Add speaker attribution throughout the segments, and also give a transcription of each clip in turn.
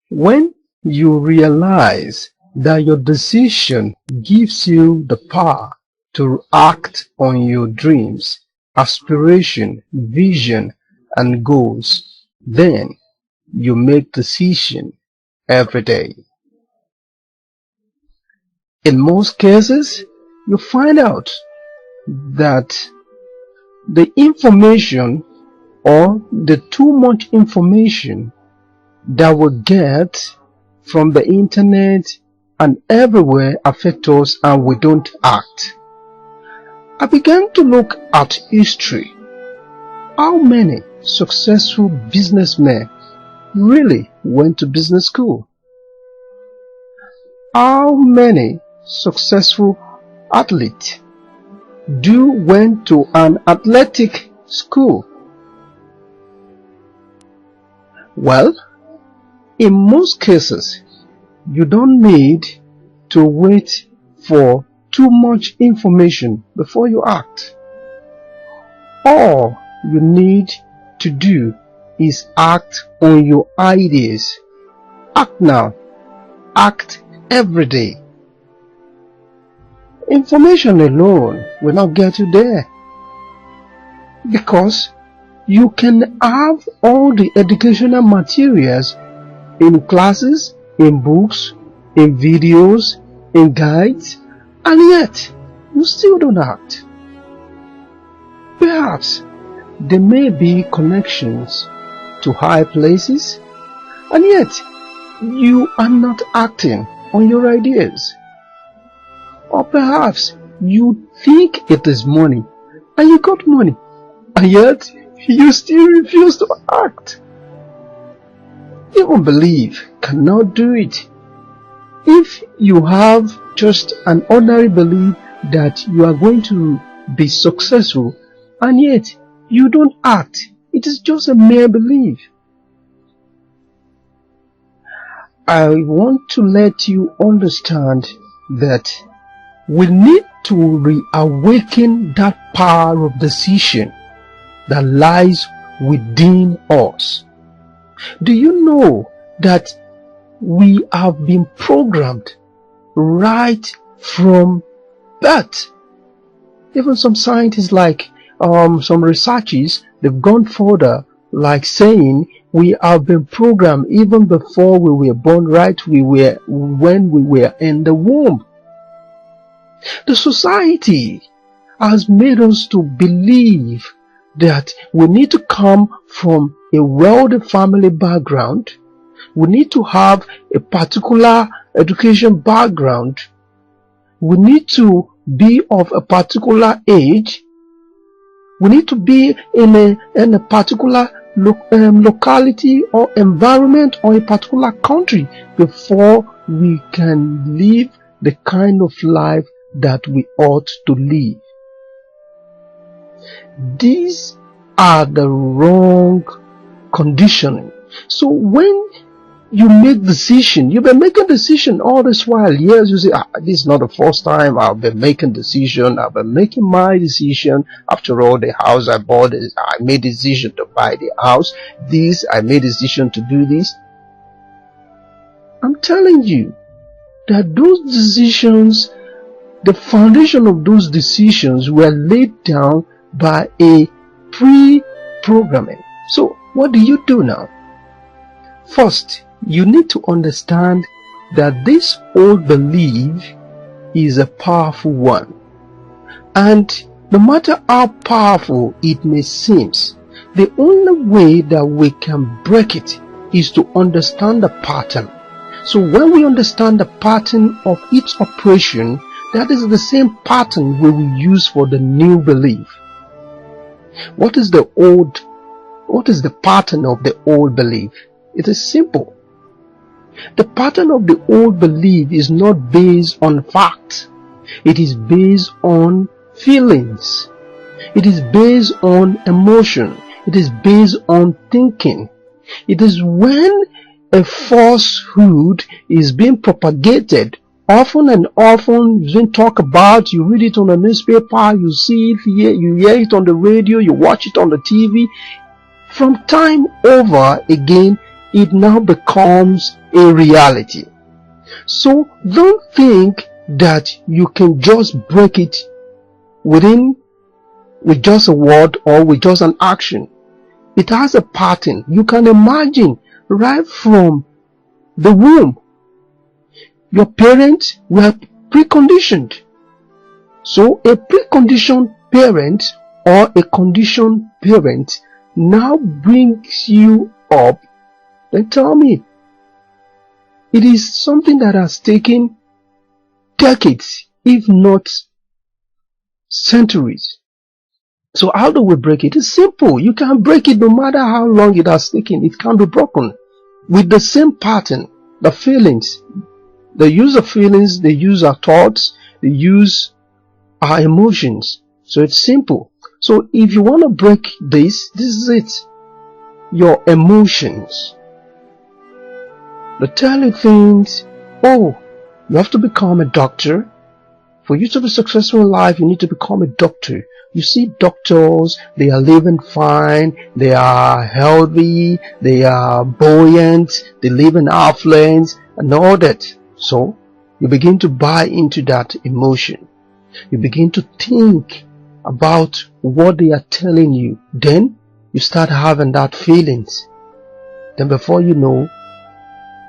Speaker 1: When you realize that your decision gives you the power to act on your dreams, aspiration, vision, and goals, then you make decision every day. In most cases, you find out that the information or the too much information that we get from the internet and everywhere affect us and we don't act. I began to look at history. How many successful businessmen really went to business school? How many successful athletes went to an athletic school? Well, in most cases, you don't need to wait for too much information before you act. All you need to do is act on your ideas. Act now. Act every day. Information alone will not get you there, because you can have all the educational materials in classes, in books, in videos, in guides, and yet you still don't act. Perhaps there may be connections to high places, and yet you are not acting on your ideas. Or perhaps you think it is money, and you got money, and yet you still refuse to act. Even belief cannot do it. If you have just an ordinary belief that you are going to be successful, and yet you don't act, it is just a mere belief. I want to let you understand that we need to reawaken that power of decision that lies within us. Do you know that we have been programmed right from birth? Even some scientists, like some researchers, they've gone further, like saying we have been programmed even before we were born, when we were in the womb. The society has made us to believe that we need to come from a wealthy family background, we need to have a particular education background, we need to be of a particular age, we need to be in a particular locality or environment or a particular country before we can live the kind of life that we ought to live. These are the wrong conditioning. So when you make decision, you've been making decision all this while. Yes, you say, this is not the first time I've been making decision. I've been making my decision. After all, the house I bought, I made decision to buy the house. I made decision to do this. I'm telling you that those decisions, the foundation of those decisions were laid down by a pre-programming. So what do you do now? First, you need to understand that this old belief is a powerful one. And no matter how powerful it may seem, the only way that we can break it is to understand the pattern. So when we understand the pattern of its operation, that is the same pattern we will use for the new belief. What is the pattern of the old belief? It is simple. The pattern of the old belief is not based on facts. It is based on feelings. It is based on emotion. It is based on thinking. It is when a falsehood is being propagated often and often, you talk about, you read it on the newspaper, you see it here, you hear it on the radio, you watch it on the TV. From time over again, it now becomes a reality. So don't think that you can just break it with just a word or with just an action. It has a pattern. You can imagine right from the womb, your parents were preconditioned. So a preconditioned parent or a conditioned parent now brings you up. Then tell me, it is something that has taken decades, if not centuries. So how do we break it? It's simple. You can break it no matter how long it has taken. It can be broken with the same pattern. The feelings. They use the feelings, they use our thoughts, they use our emotions. So it's simple. So if you want to break this is it. Your emotions. They tell you things. Oh, you have to become a doctor. For you to be successful in life, you need to become a doctor. You see doctors, they are living fine, they are healthy, they are buoyant, they live in affluence and all that. So you begin to buy into that emotion. You begin to think about what they are telling you. Then you start having that feelings. Then before you know,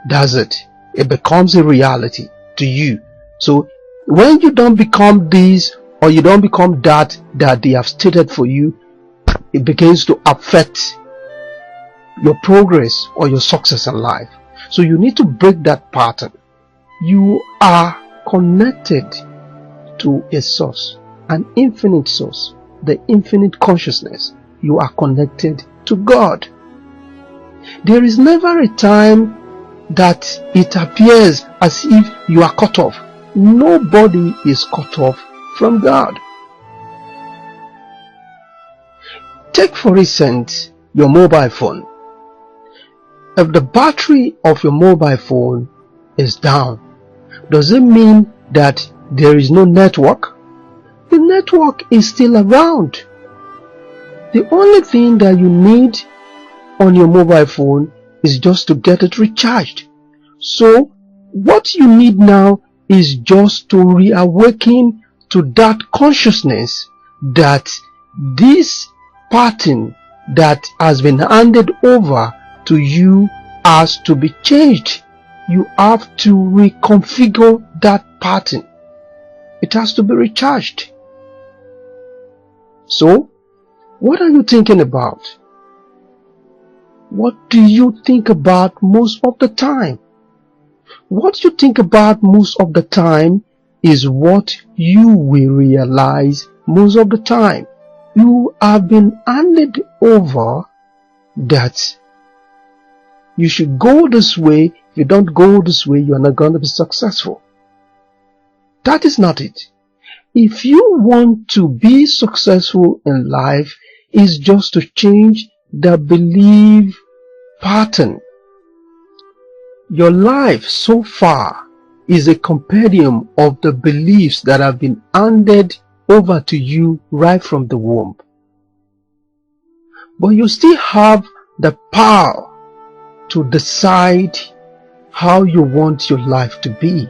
Speaker 1: that's it. It becomes a reality to you. So when you don't become this or you don't become that they have stated for you, it begins to affect your progress or your success in life. So you need to break that pattern. You are connected to a source, an infinite source, the infinite consciousness. You are connected to God. There is never a time that it appears as if you are cut off. Nobody is cut off from God. Take for instance your mobile phone. If the battery of your mobile phone is down, does it mean that there is no network? The network is still around. The only thing that you need on your mobile phone is just to get it recharged. So what you need now is just to reawaken to that consciousness that this pattern that has been handed over to you has to be changed. You have to reconfigure that pattern. It has to be recharged. So, what are you thinking about? What do you think about most of the time? What you think about most of the time is what you will realize most of the time. You have been handed over that you should go this way. If you don't go this way, you are not going to be successful. That is not it. If you want to be successful in life, it's just to change the belief pattern. Your life so far is a compendium of the beliefs that have been handed over to you right from the womb. But you still have the power to decide how you want your life to be.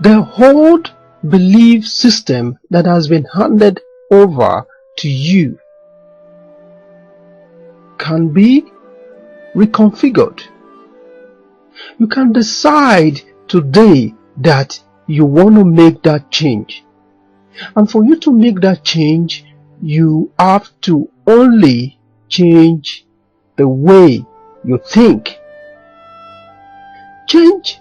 Speaker 1: The whole belief system that has been handed over to you can be reconfigured. You can decide today that you want to make that change. And for you to make that change, you have to only change the way you think. Change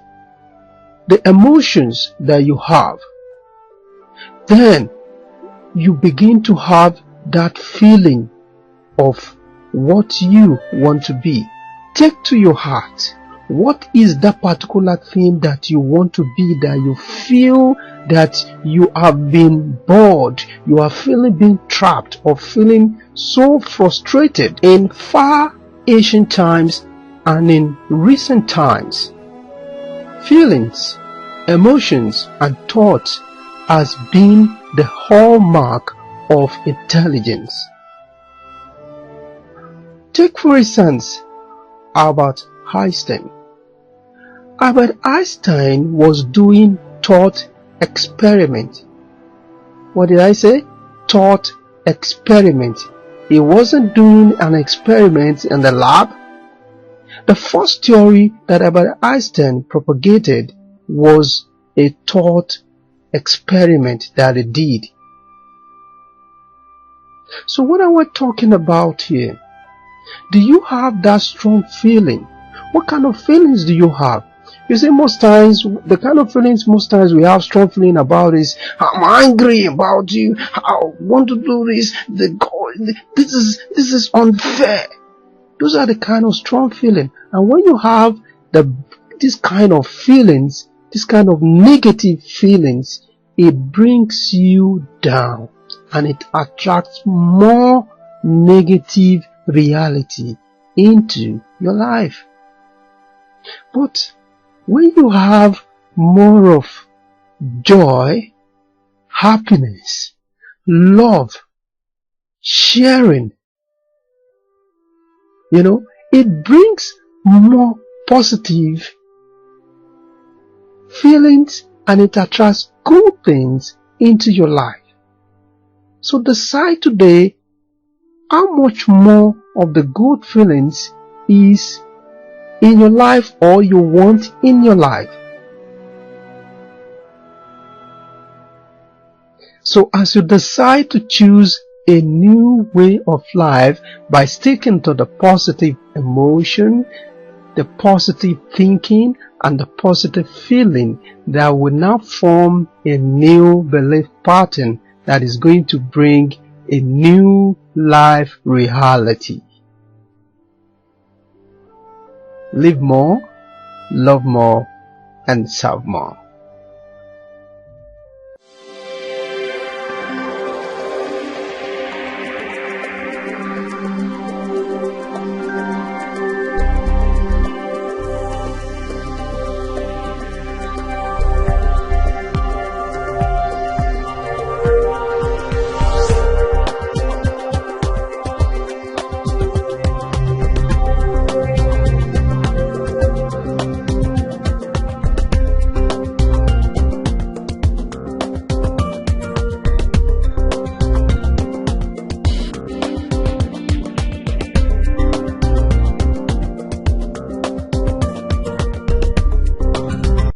Speaker 1: the emotions that you have. Then you begin to have that feeling of what you want to be. Take to your heart. What is that particular thing that you want to be, that you feel that you have been bored, you are feeling being trapped or feeling so frustrated in far ancient times and in recent times? Feelings, emotions and thoughts has been the hallmark of intelligence. Take for instance about Einstein. Albert Einstein was doing thought experiment. What did I say? Thought experiment. He wasn't doing an experiment in the lab. The first theory that Albert Einstein propagated was a thought experiment that he did. So what are we talking about here? Do you have that strong feeling? What kind of feelings do you have? You see, most times, the kind of feelings most times we have strong feeling about is, I'm angry about you, I want to do this, this is unfair. Those are the kind of strong feeling. And when you have this kind of feelings, this kind of negative feelings, it brings you down and it attracts more negative reality into your life. But when you have more of joy, happiness, love, sharing, it brings more positive feelings and it attracts good things into your life. So decide today how much more of the good feelings is in your life or you want in your life. So as you decide to choose a new way of life by sticking to the positive emotion, the positive thinking, and the positive feeling, that will now form a new belief pattern that is going to bring a new life reality. Live more, love more, and serve more.